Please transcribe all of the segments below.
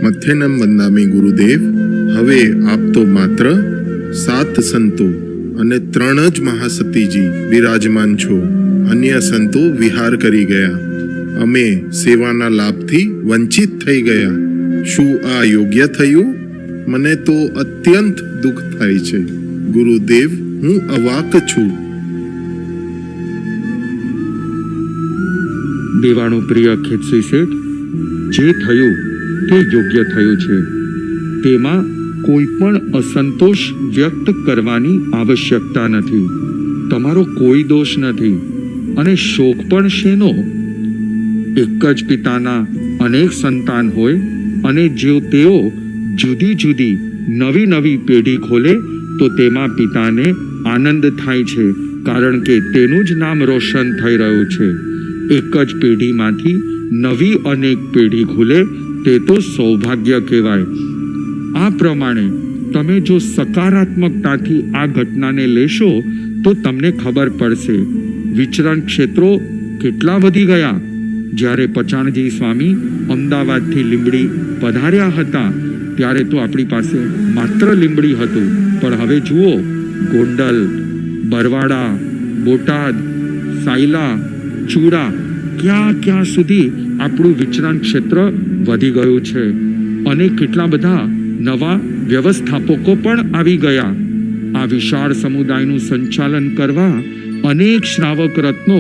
મથ્યનમ વંદામી ગુરુદેવ. હવે આપ તો માત્ર 7 સંતો અને 3 જ મહાસતીજી બિરાજમાન છો. અન્ય સંતો વિહાર કરી ગયા. અમે સેવાના લાભથી વંચિત થઈ ગયા. શું આ યોગ્ય થયું? મને તો અત્યંત દુઃખ થાય છે. ગુરુદેવ, હું અવાક છું. દેવાણુ પ્રિય ખેતસી શેઠ, જે થયું તે યોગ્ય થયું છે. તેમાં કોઈ પણ અસંતોષ વ્યક્ત કરવાની આવશ્યકતા નથી. તમારો કોઈ દોષ નથી અને શોક પણ શેનો? એક જ પિતાના અનેક સંતાન હોય અને જો તેઓ જુદી જુદી નવી નવી પેઢી ખોલે તો તેમાં પિતાને આનંદ થાય છે, કારણ કે તેનું જ નામ રોશન થઈ રહ્યું છે. એક જ પેઢીમાંથી નવી અનેક પેઢી ખુલે તે તો સૌભાગ્ય કહેવાય. આ પ્રમાણે તમે જો સકારાત્મકતાથી આ ઘટનાને લેશો તો તમને ખબર પડશે વિચરણ ક્ષેત્રો કેટલા વધી ગયા. જ્યારે પચાણજી સ્વામી અમદાવાદથી લીંબડી પધાર્યા હતા ત્યારે તો આપણી પાસે માત્ર લીંબડી હતું, પણ હવે જુઓ ગોંડલ, બરવાડા, બોટાદ, સાયલા, ચૂડા, ક્યાં સુધી આપણું વિચરણ ક્ષેત્ર વધી ગયું છે. અને કેટલા બધા નવા વ્યવસ્થાપકો પણ આવી ગયા. આ વિશાળ સમુદાયનું સંચાલન કરવા અનેક શ્રાવક રત્નો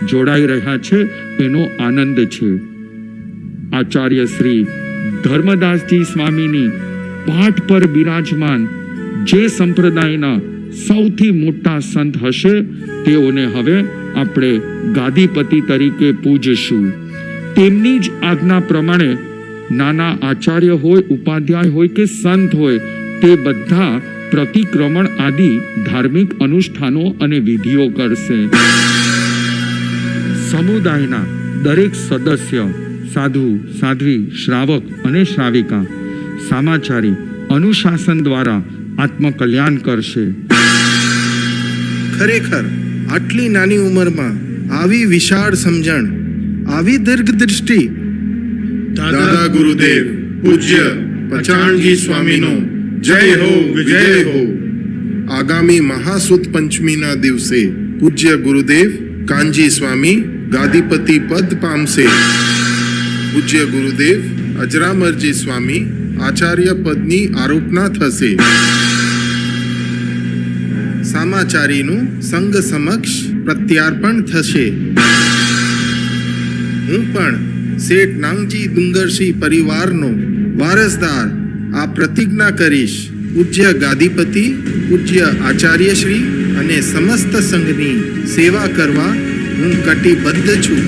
જોડાઈ રહ્યા છે, એનો આનંદ છે. આચાર્ય શ્રી ધર્મદાસજી સ્વામીની પાઠ પર બિરાજમાન જે સંપ્રદાયના સૌથી મોટા સંત હશે તેઓને હવે આપણે ગાદીપતિ તરીકે પૂજશું. તેમની જ આજ્ઞા પ્રમાણે નાના આચાર્ય હોય, ઉપાધ્યાય હોય કે સંત હોય, તે બધા પ્રતિક્રમણ આદિ ધાર્મિક અનુષ્ઠાનો અને વિધિઓ કરશે. સમુદાયના દરેક સદસ્ય, સાધુ, સાધ્વી, શ્રાવક અને શ્રાવિકા સામાચારી અનુશાસન દ્વારા આત્મકલ્યાણ કરશે. ખરેખર આટલી નાની ઉંમરમાં આવી વિશાળ સમજણ, આવી દીર્ઘ દૃષ્ટિ. દાદા ગુરુદેવ પૂજ્ય પચાણજી સ્વામીનો જય હો, વિજય હો. આગામી મહાસુદ પંચમીના દિવસે પૂજ્ય ગુરુદેવ કાનજી સ્વામી ગાદીપતિ પદ પામશે. પૂજ્ય ગુરુદેવ અજરામરજી સ્વામી આચાર્ય પદની આરોપના થશે. સામાચારીનું સંઘ સમક્ષ પ્રત્યાર્પણ થશે. હું પણ શેઠ નાંગજી ડુંગરસિંહ પરિવારનો વારસદાર આ પ્રતિજ્ઞા કરીશ. પૂજ્ય ગાદીપતિ, પૂજ્ય આચાર્યશ્રી અને સમસ્ત સંઘની સેવા કરવા હું કટિબદ્ધ છું.